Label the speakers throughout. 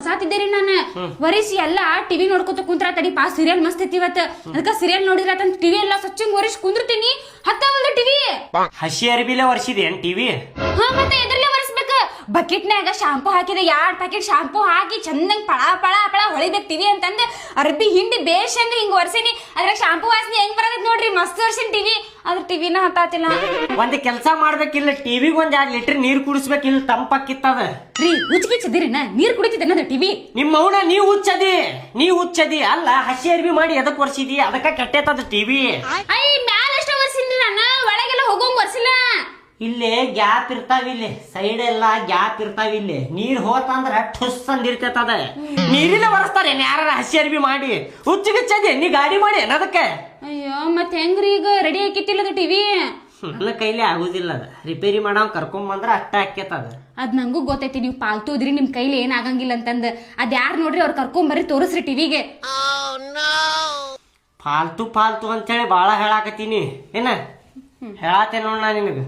Speaker 1: ಸಾತಿದ್ದೇರಿ ನಾನು ವರಿಸಿ ಎಲ್ಲ ಟಿವಿ ನೋಡ್ಕೊತ ಕುಂತ್ರ ತಡಿ ಪಾ ಸೀರಿಯಲ್ ಮಸ್ತ್ ಐತಿ ಇವತ್ತು ಅದಕ್ಕ ಸೀರಿಯಲ್ ನೋಡಿದ್ರ ಟಿವಿ ಎಲ್ಲ ಸಚ್ಚಿಂಗ್ ವರಿಸಿ ಕುಂದ್ರತೀನಿ ಹತ್ತಾವಲ್ದ ಟಿವಿ
Speaker 2: ಹಸಿ ಅರ್ಬಿಲೆ ವರ್ಷಿದೇನ್ ಟಿವಿ
Speaker 1: ಹಾ ಮತ್ತೆ ಎದ್ರಲ್ಲೇ ಒರೆಸ್ಬೇಕ ಬಕೆಟ್ನ್ಯಾಗ ಶಾಂಪೂ ಹಾಕಿದೆ 2 ಪ್ಯಾಕೆಟ್ ಶಾಂಪೂ ಹಾಕಿ ಚಂದಂಗ್ ಪಳ ಪಳ ಪಳ ಹೊಳಿಬೇಕು ಟಿವಿ ಅಂತಂದ ಅರ್ಬಿ ಹಿಂಡಿ ಬೇಷ್ ಹಂಗ ಹಿಂಗ ಒರ್ಸಿನಿ ಅದ್ರಾಗ ಶಾಂಪೂ ವಾಸನೆ ಹೆಂಗ್ ಬರತ್ ನೋಡ್ರಿ ಮಸ್ತ್ ವರ್ಷನ್ ಟಿವಿ ಅದ್ರ ಟಿವಿನ ಹತ್ತಾತಿಲ್ಲ
Speaker 2: ಒಂದ್ ಕೆಲಸ ಮಾಡ್ಬೇಕಿಲ್ಲ ಟಿವಿಗೆ ಒಂದ್ 2 ಲೀಟರ್ ನೀರ್ ಕುಡಿಸ್ಬೇಕಿಲ್ಲ ತಂಪಾಕಿತ್ತದ
Speaker 1: ರೀ ಹುಚ್ಚಿಗಿಚ್ಚಿದಿರಿನ ನೀರ್ ಕುಡಿತಿದ್ದೇನದ ಟಿವಿ
Speaker 2: ನಿಮ್ಮ ಮೌನ ನೀ ಹುಚ್ಚದಿ ಅಲ್ಲ ಹಸಿ ಅರ್ಬಿ ಮಾಡಿ ಎದಕ್ ವರ್ಷಿದಿ ಅದಕ್ಕ ಕೆಟ್ಟೈತದ ಟಿವಿ
Speaker 1: ಐ ಮ್ಯಾಲ ಅಷ್ಟ ಒರ್ಸಿನ್ರಿ ನಾನು ಒಳಗೆಲ್ಲ ಹೋಗೋಂಗ್ ಒರ್ಸಿಲ್ಲ
Speaker 2: ಇಲ್ಲೇ ಗ್ಯಾಪ್ ಇರ್ತಾವಿಲ್ಲಿ ಸೈಡ್ ಎಲ್ಲ ಗ್ಯಾಪ್ ಇರ್ತಾವಿಲ್ಲಿ ನೀರ್ ಹೋತಂದ್ರ ಠುಸ್ ಅಂದಿರ್ತದ ನೀರಿನ ಒರೆಸ್ತಾರೆ ಯಾರ ಹಸಿ ಅರ್ಬಿ ಮಾಡಿ ಹುಚ್ಚಿಗಿಚ್ಚದಿ ನೀ ಗಾಡಿ ಮಾಡಿ ಅದಕ್ಕೆ
Speaker 1: ಅಯ್ಯೋ ಮತ್ ಹೆಂಗ್ರಿ ಈಗ ರೆಡಿ ಹಾಕಿತ್ತಿಲ್ಲದ ಟಿವಿ
Speaker 2: ನನ್ನ ಕೈಲಿ ಆಗುದಿಲ್ಲ ಅದ ರಿಪೇರಿ ಮಾಡವ್ ಕರ್ಕೊಂಡ್ ಬಂದ್ರ ಅಷ್ಟ ಹಾಕ್ಯತದ
Speaker 1: ಅದ್ ನಂಗೂ ಗೊತ್ತೈತಿ ನೀವು ಪಾಲ್ತು ಇದ್ರಿ ನಿಮ್ ಕೈಲಿ ಏನ್ ಆಗಂಗಿಲ್ಲ ಅಂತಂದ ಅದ್ ಯಾರ್ ನೋಡ್ರಿ ಅವ್ರ ಕರ್ಕೊಂಡ್ ಬರ್ರಿ ತೋರಿಸ್ರಿ ಟಿವಿಗೆ
Speaker 2: ಫಾಲ್ತು ಅಂತೇಳಿ ಬಾಳ ಹೇಳಾಕತ್ತೀನಿ ಏನ ಹೇಳಾತೆ ನೋಡ್ ನಾ ನಿನಗ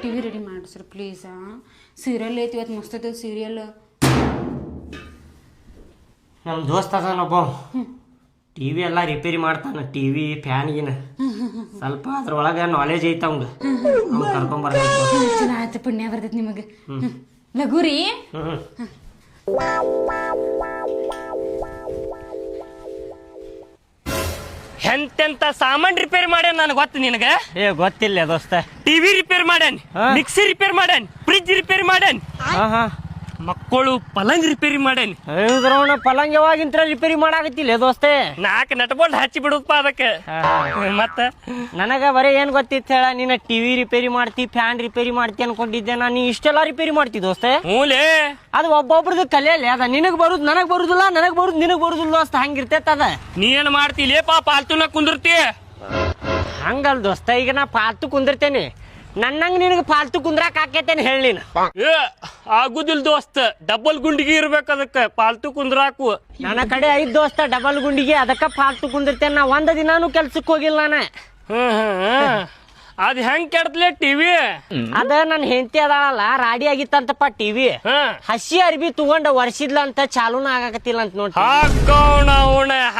Speaker 1: ಟಿವಿ ರೆಡಿ ಮಾಡ್ಸ್ರಿ ಪ್ಲೀಸ್ ಸೀರಿಯಲ್ ಐತಿ ಇವತ್ತು ಮಸ್ತ್ ಐತಿ ಸೀರಿಯಲ್
Speaker 2: ನಮ್ ದೋಸ್ತ ಅದಾನೊಬ್ಬ ಟಿವಿ ಎಲ್ಲ ರಿಪೇರಿ ಮಾಡ್ತಾನ ಟಿವಿ ಫ್ಯಾನ್ಗಿನ ಸ್ವಲ್ಪ ಅದ್ರೊಳಗ ನಾಲೆಜ್ ಐತ ಅವಂಗ ಕರ್ಕೊಂಡ್ ಬರ್ಬೇಕು
Speaker 1: ಚಲೋ ಆಯ್ತು ಪುಣ್ಯ ಬರ್ತೈತಿ ನಿಮಗ ಲಘುರಿ
Speaker 3: ಎಂತೆಂತ ಸಾಮಾನ್ ರಿಪೇರಿ ಮಾಡ್ಯಾನ ನನಗೆ ಗೊತ್ತ ನಿನಗ
Speaker 2: ಏ ಗೊತ್ತಿಲ್ಲ ದೋಸ್ತ
Speaker 3: ಟಿವಿ ರಿಪೇರ್ ಮಾಡ್ಯಾನ ಮಿಕ್ಸಿ ರಿಪೇರ್ ಮಾಡ್ಯಾನ ಫ್ರಿಜ್ ರಿಪೇರ್ ಮಾಡ್ಯಾನ ಮಕ್ಕಳು ಪಲಂಗ್ ರಿಪೇರಿ ಮಾಡ್ಯಾನ
Speaker 2: ಹೌದ್ರವನ ಪಲಂಗ್ ಯಾವಾಗಿಂತ್ರ ರಿಪೇರಿ ಮಾಡಾಕತ್ತಿಲ್ಲ ದೋಸ್ತೆ
Speaker 3: 4 ನಟ್ಬೋಲ್ಟ್ ಹಚ್ಚಿ ಬಿಡುದಪ್ಪ ಅದಕ್ಕೆ ಮತ್ತ
Speaker 2: ನನಗ ಬರೀ ಏನ್ ಗೊತ್ತಿತ್ತು ಹೇಳ ನೀನ ಟಿವಿ ರಿಪೇರಿ ಮಾಡ್ತಿ ಫ್ಯಾನ್ ರಿಪೇರಿ ಮಾಡ್ತಿ ಅನ್ಕೊಂಡಿದ್ದೆ ನೀ ಇಷ್ಟೆಲ್ಲಾ ರಿಪೇರಿ ಮಾಡ್ತಿ ದೋಸ್ತೆ
Speaker 3: ಮೂಲೆ
Speaker 2: ಅದು ಒಬ್ಬೊಬ್ರದ್ದು ಕಲಿಯಲ್ಲ ಅದ ನಿನಗ್ ಬರುದು ನನಗ್ ಬರುದಿಲ್ಲ ನನಗ್ ಬರುದು ನಿನಗ್ ಬರುದಿಲ್ಲ ದೋಸ್ತ ಹಂಗಿರ್ತೈತ ಅದ
Speaker 3: ನೀ ಏನ್ ಮಾಡ್ತಿಲೇಪಾ ಪಾಲ್ತುನ ಕುಂದಿರ್ತಿ
Speaker 2: ಹಂಗಲ್ ದೋಸ್ತ ಈಗ ನಾ ಪಾಲ್ತು ಕುಂದಿರ್ತೇನೆ ನನ್ನಂಗ ನಿನಗ ಪಾಲ್ತು ಕುಂದ್ರಾಕ್ ಹಾಕೇತೇನೆ ಹೇಳಿ ನೀನು
Speaker 3: ಏ ಆಗುದಿಲ್ ದೋಸ್ತ ಡಬಲ್ ಗುಂಡಿಗೆ ಇರ್ಬೇಕು ಅದಕ್ಕೆ ಪಾಲ್ತು ಕುಂದ್ರಾಕು
Speaker 2: ನನ್ನ ಕಡೆ 5 ದೋಸ್ತ ಡಬಲ್ ಗುಂಡಿಗೆ ಅದಕ್ಕ ಪಾಲ್ತು ಕುಂದಿರ್ತೇನೆ ನಾ ಒಂದ್ ದಿನಾನು ಕೆಲ್ಸಕ್ಕೆ ಹೋಗಿಲ್ಲ ನಾನು
Speaker 3: ಅದ್ ಹೆಂಗ್ ಕೆಡ್ತಲೇ ಟಿವಿ
Speaker 2: ಅದ ನನ್ ಹೆಂಡತಿ ಅದಾಳಲ್ಲ ರಾಡಿ ಆಗಿತ್ತಂತಪ್ಪ ಟಿವಿ ಹಸಿ ಅರ್ಬಿ ತಗೊಂಡ ವರ್ಷಿದ್ಲ ಅಂತ ಚಾಲೂನ ಆಗಾಕತ್ತಿಲ್ಲ ಅಂತ ನೋಡಿ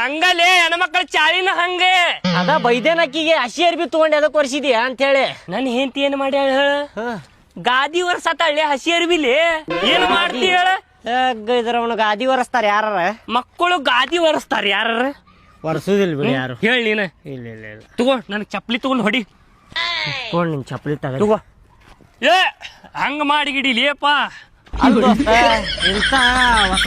Speaker 3: ಹಂಗಲೇ ಹೆಣ್ಮಕ್ಳ ಚಾಳಿನ ಹಂಗೆ
Speaker 2: ಅದ ಬೈದೇನಕ್ಕಿಗೆ ಹಸಿ ಅರ್ಬಿ ತಗೊಂಡ್ ಎದಕ್ ವರ್ಷಿದ್ಯಾ ಅಂತ ಹೇಳಿ
Speaker 3: ನನ್ ಹೆಂಡತಿ ಏನ್ ಮಾಡ್ಯಾಳ ಗಾದಿ ವರ್ಷತಾಳೆ ಹಸಿ ಅರ್ಬಿಲಿ ಏನ್ ಮಾಡ್ತಿ ಹೇಳ
Speaker 2: ಇದ್ರವನ ಗಾದಿ ಒರೆಸ್ತಾರ ಯಾರ
Speaker 3: ಮಕ್ಕಳು ಗಾದಿ ಒರೆಸ್ತಾರ ಯಾರ
Speaker 2: ಒರೆಸುದಿಲ್ಲ ಬಿಡಿ ಯಾರು
Speaker 3: ಹೇಳಿ ನೀನ
Speaker 2: ಇಲ್ಲ
Speaker 3: ತಗೋ ನನ್ ಚಪ್ಲಿ ತಗೊಂಡ್ ಹೊಡಿ
Speaker 2: ತಗೊಂಡ್ ನಿನ್ ಚಪ್ಪಲಿ
Speaker 3: ತಗೋ ಏ ಹಂಗ ಮಾಡಿ ಗಿಡಿಲಿಯಪ್ಪ
Speaker 2: ಅಲ್ಲ ದೋಸ್ತ ಇಂತ